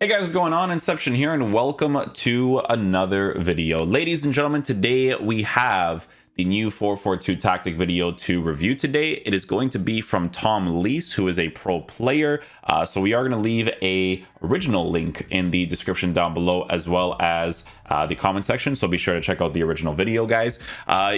Hey guys, what's going on? Inception here, and welcome to another video. Ladies and gentlemen, today we have the new 442 tactic video to review today. It is going to be from Tom Lees, who is a pro player. So we are going to leave a original link in the description down below, as well as the comment section. So be sure to check out the original video, guys.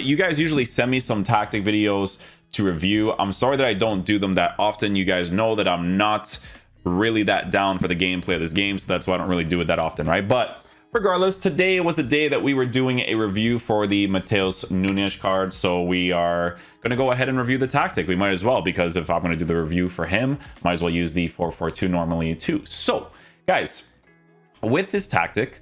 You guys usually send me some tactic videos to review. I'm sorry that I don't do them that often. You guys know that I'm not really that down for the gameplay of this game, so that's why I don't really do it that often, right? But regardless, today was the day that we were doing a review for the Matheus Nunes card, so we are going to go ahead and review the tactic. We might as well, because if I'm going to do the review for him, might as well use the 442 normally too. So guys, with this tactic,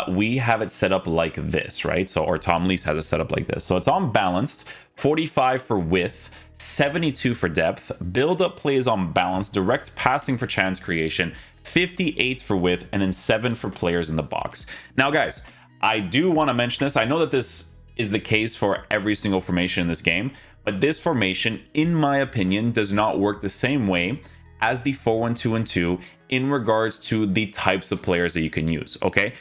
we have it set up like this, right? So, or Tom Lees has it set up like this. So it's on balanced, 45 for width, 72 for depth, build up plays on balance, direct passing for chance creation, 58 for width, and then 7 for players in the box. Now guys, I do want to mention this. I know that this is the case for every single formation in this game, but this formation, in my opinion, does not work the same way as the 4-1-2-2 in regards to the types of players that you can use. Okay,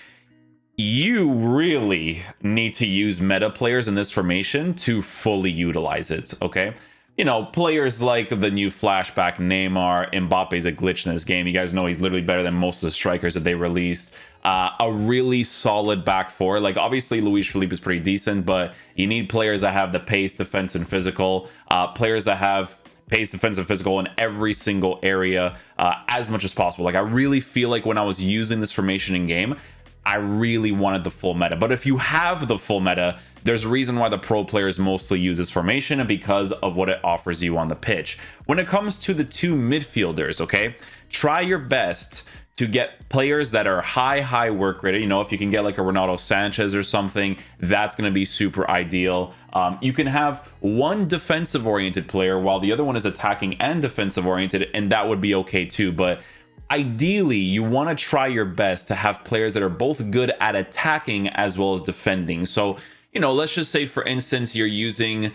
you really need to use meta players in this formation to fully utilize it. Okay, you know, players like the new flashback Neymar, Mbappe's a glitch in this game. You guys know he's literally better than most of the strikers that they released. A really solid back four. Like, obviously Luis Felipe is pretty decent, but you need players that have the pace, defense, and physical. Players that have pace, defense, and physical in every single area as much as possible. Like, I really feel like when I was using this formation in game, I really wanted the full meta. But if you have the full meta, there's a reason why the pro players mostly use this formation, and because of what it offers you on the pitch. When it comes to the two midfielders, okay, try your best to get players that are high work rate. You know, if you can get like a Ronaldo Sanchez or something, that's going to be super ideal. You can have one defensive oriented player while the other one is attacking and defensive oriented, and that would be okay too. But ideally, you want to try your best to have players that are both good at attacking as well as defending. So, you know, let's just say, for instance, you're using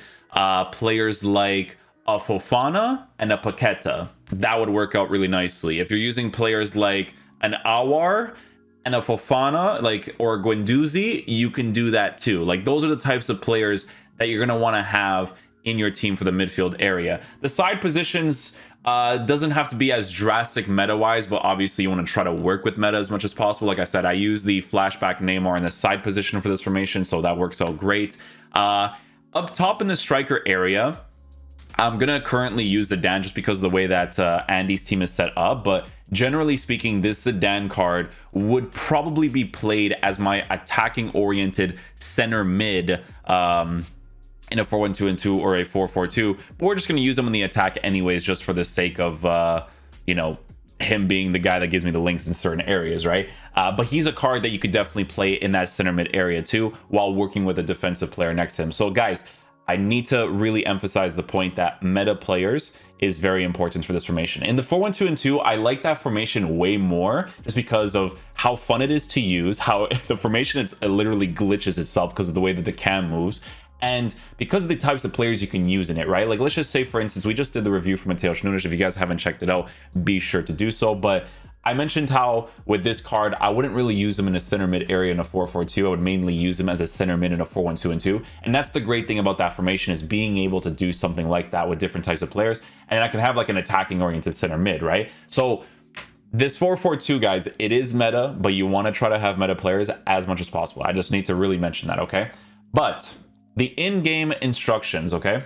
players like a Fofana and a Paqueta. That would work out really nicely. If you're using players like an Awar and a Fofana, like, or Guendouzi, you can do that too. Like, those are the types of players that you're going to want to have in your team for the midfield area. The side positions doesn't have to be as drastic meta-wise, but obviously you want to try to work with meta as much as possible. Like I said, I use the flashback Neymar in the side position for this formation, so that works out great. Up top in the striker area, I'm gonna currently use Zidane just because of the way that Andy's team is set up, but generally speaking, this Zidane card would probably be played as my attacking oriented center mid in a 4-1-2-2 or a 4-4-2, but we're just going to use him in the attack anyways, just for the sake of you know, him being the guy that gives me the links in certain areas, right? But he's a card that you could definitely play in that center mid area too, while working with a defensive player next to him. So guys, I need to really emphasize the point that meta players is very important for this formation. In the 4-1-2-2, I like that formation way more just because of how fun it is to use, how the formation it literally glitches itself because of the way that the cam moves, and because of the types of players you can use in it, right? Like, let's just say, for instance, we just did the review for Matheus Nunes. If you guys haven't checked it out, be sure to do so. But I mentioned how with this card, I wouldn't really use him in a center mid area in a 4-4-2. I would mainly use him as a center mid in a 4-1-2-2. And that's the great thing about that formation, is being able to do something like that with different types of players. And I can have like an attacking oriented center mid, right? So this 4-4-2, guys, it is meta, but you want to try to have meta players as much as possible. I just need to really mention that, okay? But the in-game instructions, okay,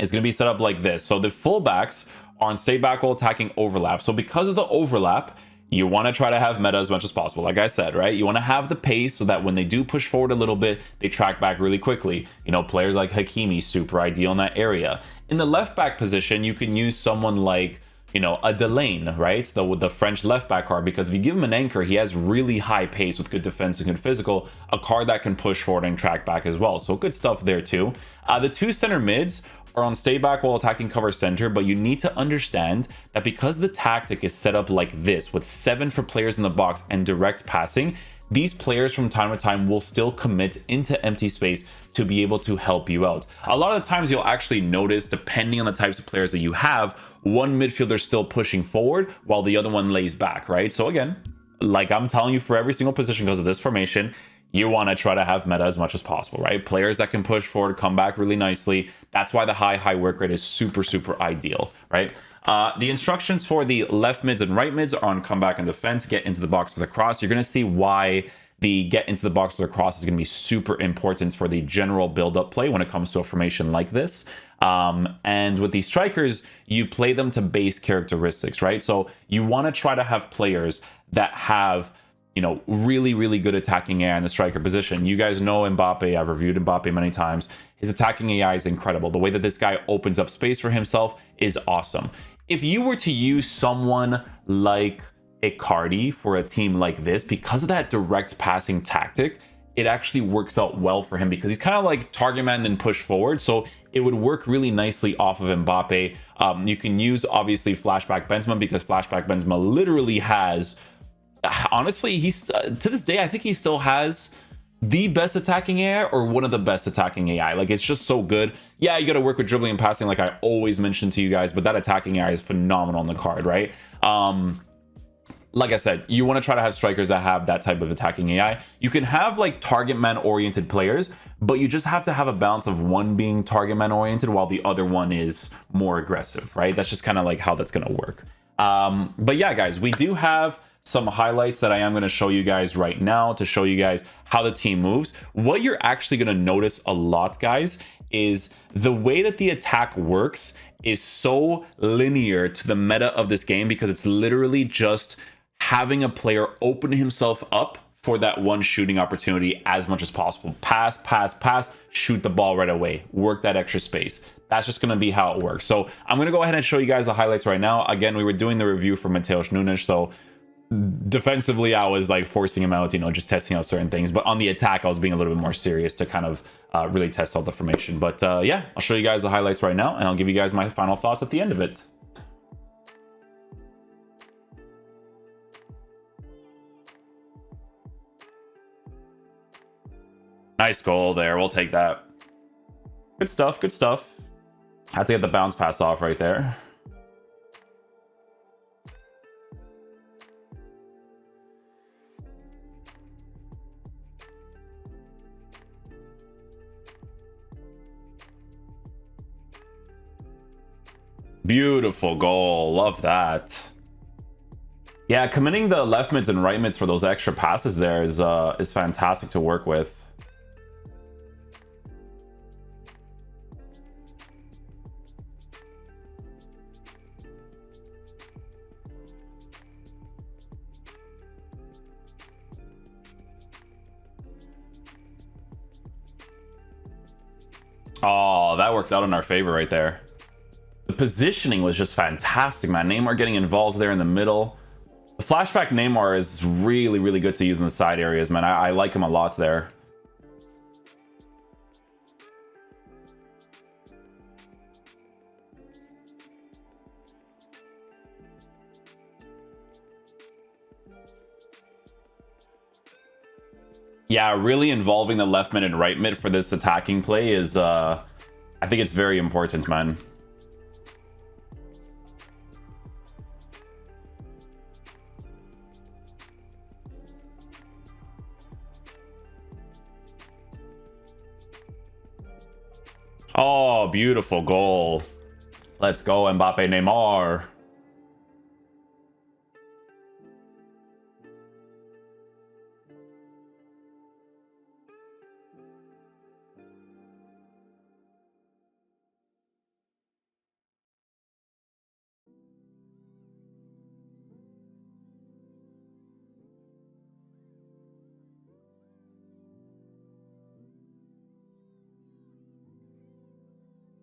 is going to be set up like this. So the fullbacks are on stay back while attacking overlap. So because of the overlap, you want to try to have meta as much as possible. Like I said, right? You want to have the pace so that when they do push forward a little bit, they track back really quickly. You know, players like Hakimi, super ideal in that area. In the left back position, you can use someone like, you know, a Delane, right? With the French left back card, because if you give him an anchor, he has really high pace with good defense and good physical, a card that can push forward and track back as well. So good stuff there too. The two center mids are on stay back while attacking cover center, but you need to understand that because the tactic is set up like this, with 7 for players in the box and direct passing, these players from time to time will still commit into empty space to be able to help you out. A lot of the times you'll actually notice, depending on the types of players that you have, one midfielder still pushing forward while the other one lays back, right? So again, like I'm telling you, for every single position because of this formation, you want to try to have meta as much as possible, right? Players that can push forward, come back really nicely. That's why the high work rate is super, super ideal, right? The instructions for the left mids and right mids are on comeback and defense, get into the box with a cross. You're going to see why the get into the box with a cross is going to be super important for the general build-up play when it comes to a formation like this. And with these strikers, you play them to base characteristics, right? So you want to try to have players that have, you know, really, really good attacking AI in the striker position. You guys know Mbappe. I've reviewed Mbappe many times. His attacking AI is incredible. The way that this guy opens up space for himself is awesome. If you were to use someone like Icardi for a team like this, because of that direct passing tactic, it actually works out well for him because he's kind of like target man and push forward. So it would work really nicely off of Mbappe. You can use, obviously, Flashback Benzema because Flashback Benzema literally has... honestly, he's to this day, I think he still has the best attacking AI or one of the best attacking AI. Like, it's just so good. Yeah, you got to work with dribbling and passing, like I always mention to you guys, but that attacking AI is phenomenal on the card, right? Like I said, you want to try to have strikers that have that type of attacking AI. You can have like target man oriented players, but you just have to have a balance of one being target man oriented while the other one is more aggressive, right? That's just kind of like how that's going to work. But yeah, guys, we do have some highlights that I am going to show you guys right now to show you guys how the team moves. What you're actually going to notice a lot, guys, is the way that the attack works is so linear to the meta of this game because it's literally just having a player open himself up for that one shooting opportunity as much as possible. Pass, pass, pass, shoot the ball right away, work that extra space. That's just going to be how it works. So I'm going to go ahead and show you guys the highlights right now. Again, we were doing the review for Mateus Nunes, so defensively I was like forcing him out, you know, just testing out certain things, but on the attack I was being a little bit more serious to kind of really test out the formation. But yeah, I'll show you guys the highlights right now and I'll give you guys my final thoughts at the end of it. Nice goal there, we'll take that. Good stuff, good stuff. Had to get the bounce pass off right there. Beautiful goal, love that. Yeah, committing the left mids and right mids for those extra passes there is fantastic to work with. Oh, that worked out in our favor right there. The positioning was just fantastic, man. Neymar getting involved there in the middle. The flashback Neymar is really, really good to use in the side areas, man. I like him a lot there. Yeah, really involving the left mid and right mid for this attacking play is, I think it's very important, man. Oh, beautiful goal. Let's go, Mbappe, Neymar.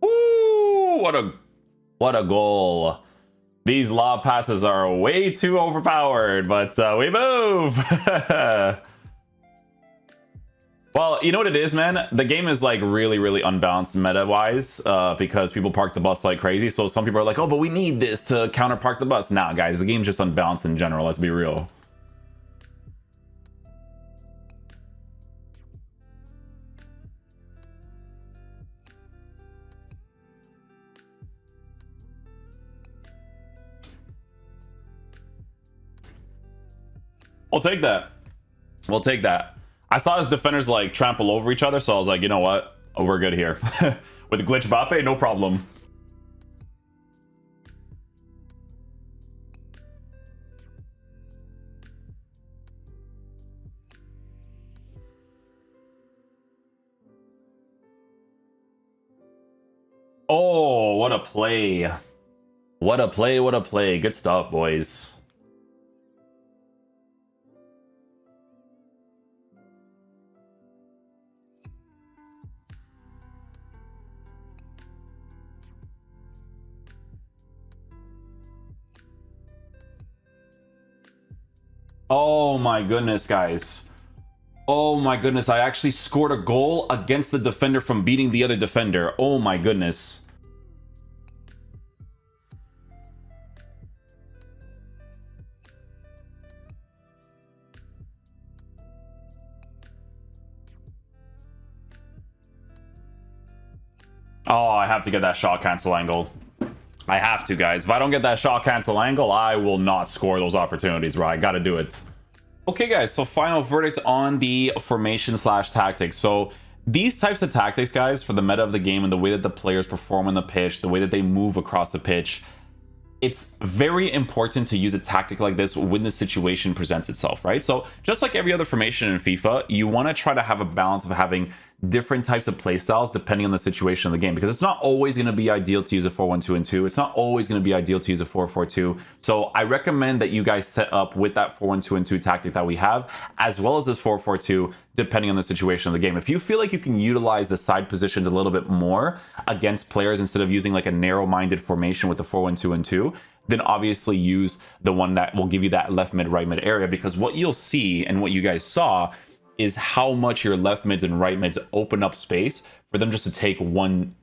Woo! What a goal. These lob passes are way too overpowered, but we move. Well, you know what it is, man? The game is like really, really unbalanced meta-wise because people park the bus like crazy. So some people are like, oh, but we need this to counter park the bus. Nah, guys, the game's just unbalanced in general. Let's be real. I'll take that. We'll take that. I saw his defenders like trample over each other, so I was like, you know what? Oh, we're good here. With glitch Mbappe, no problem. Oh, what a play. What a play, what a play. Good stuff, boys. Oh my goodness, guys. Oh my goodness, I actually scored a goal against the defender from beating the other defender. Oh my goodness. Oh, I have to get that shot cancel angle. I have to, guys. If I don't get that shot cancel angle, I will not score those opportunities, bro. I gotta do it. Okay, guys, so final verdict on the formation slash tactics. So these types of tactics, guys, for the meta of the game and the way that the players perform on the pitch, the way that they move across the pitch, it's very important to use a tactic like this when the situation presents itself, right? So just like every other formation in FIFA, you want to try to have a balance of having different types of play styles depending on the situation of the game, because it's not always going to be ideal to use a 4-1-2-2. It's not always going to be ideal to use a 4-4-2. So I recommend that you guys set up with that 4-1-2-2 tactic that we have, as well as this 4-4-2, depending on the situation of the game. If you feel like you can utilize the side positions a little bit more against players instead of using like a narrow-minded formation with the 4-1-2-2, then obviously use the one that will give you that left mid, right mid area, because what you'll see and what you guys saw is how much your left mids and right mids open up space for them just to take one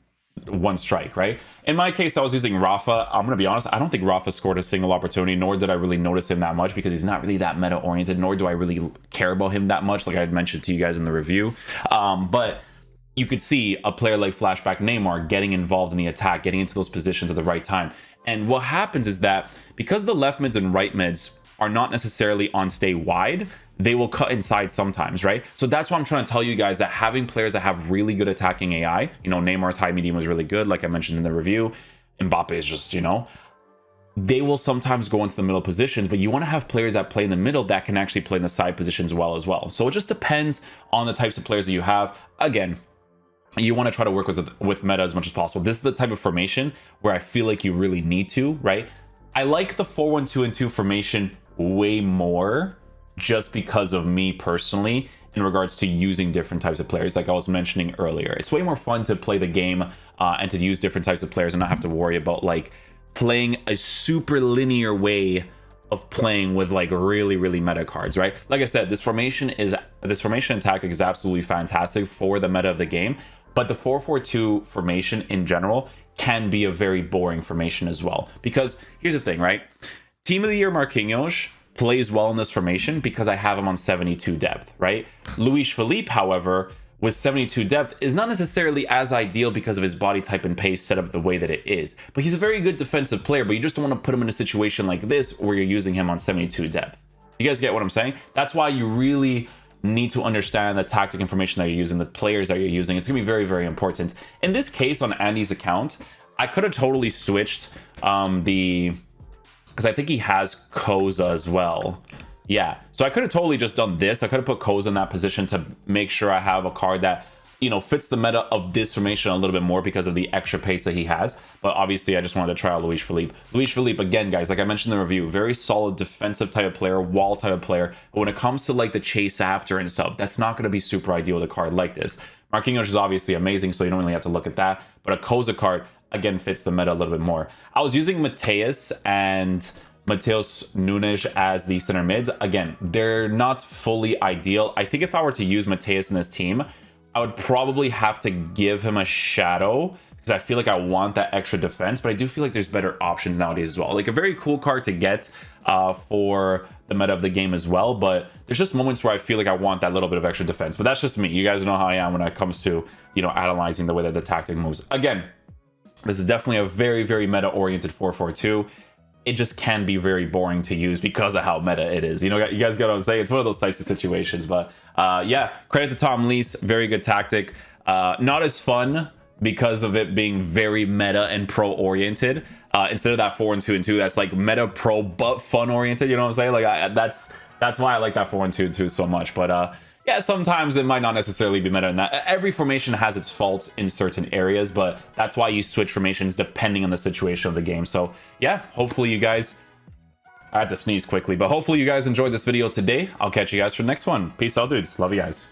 strike, right? In my case, I was using Rafa. I'm gonna be honest, I don't think Rafa scored a single opportunity, nor did I really notice him that much because he's not really that meta oriented, nor do I really care about him that much, like I had mentioned to you guys in the review. But you could see a player like Flashback Neymar getting involved in the attack, getting into those positions at the right time. And what happens is that because the left mids and right mids are not necessarily on stay wide, they will cut inside sometimes, right? So that's why I'm trying to tell you guys that having players that have really good attacking AI, you know, Neymar's high medium was really good, like I mentioned in the review. Mbappe is just, you know, they will sometimes go into the middle positions, but you want to have players that play in the middle that can actually play in the side positions well as well. So it just depends on the types of players that you have. Again, you want to try to work with meta as much as possible. This is the type of formation where I feel like you really need to, right? I like the 4-1-2-2 formation way more just because of me personally in regards to using different types of players, like I was mentioning earlier. It's way more fun to play the game and to use different types of players and not have to worry about like playing a super linear way of playing with like really meta cards, right? Like I said, this formation and tactic is absolutely fantastic for the meta of the game, but the 4-4-2 formation in general can be a very boring formation as well. Because here's the thing, right? Team of the Year Marquinhos plays well in this formation because I have him on 72 depth, right? Luis Felipe, however, with 72 depth is not necessarily as ideal because of his body type and pace set up the way that it is. But he's a very good defensive player, but you just don't want to put him in a situation like this where you're using him on 72 depth. You guys get what I'm saying? That's why you really need to understand the tactic information that you're using, the players that you're using. It's gonna be very important. In this case, on Andy's account, I could have totally switched because I think he has Koza as well. Yeah, so I could have totally just done this. I could have put Koza in that position to make sure I have a card that, you know, fits the meta of this formation a little bit more because of the extra pace that he has. But obviously, I just wanted to try out Luis Felipe. Luis Felipe, again, guys, like I mentioned in the review, very solid defensive type of player, wall type of player. But when it comes to like the chase after and stuff, that's not going to be super ideal with a card like this. Marquinhos is obviously amazing, so you don't really have to look at that. But a Koza card, again, fits the meta a little bit more. I was using Mateus and Mateus Nunes as the center mids. Again, they're not fully ideal. I think if I were to use Mateus in this team, I would probably have to give him a shadow because I feel like I want that extra defense, but I do feel like there's better options nowadays as well. Like a very cool card to get for the meta of the game as well, but there's just moments where I feel like I want that little bit of extra defense. But that's just me. You guys know how I am when it comes to, you know, analyzing the way that the tactic moves. Again, this is definitely a very meta-oriented 4-4-2. it just can be very boring to use because of how meta it is. You know, you guys get what I'm saying? It's one of those types of situations. But yeah, credit to Tom Lees. Very good tactic. Not as fun because of it being very meta and pro oriented. Instead of that 4 and 2 and 2, that's like meta pro but fun oriented. You know what I'm saying? Like that's why I like that 4 and 2 and 2 so much. But yeah, sometimes it might not necessarily be meta in that. Every formation has its faults in certain areas, but that's why you switch formations depending on the situation of the game. So yeah, hopefully you guys, I had to sneeze quickly, but hopefully you guys enjoyed this video today. I'll catch you guys for the next one. Peace out, dudes. Love you guys.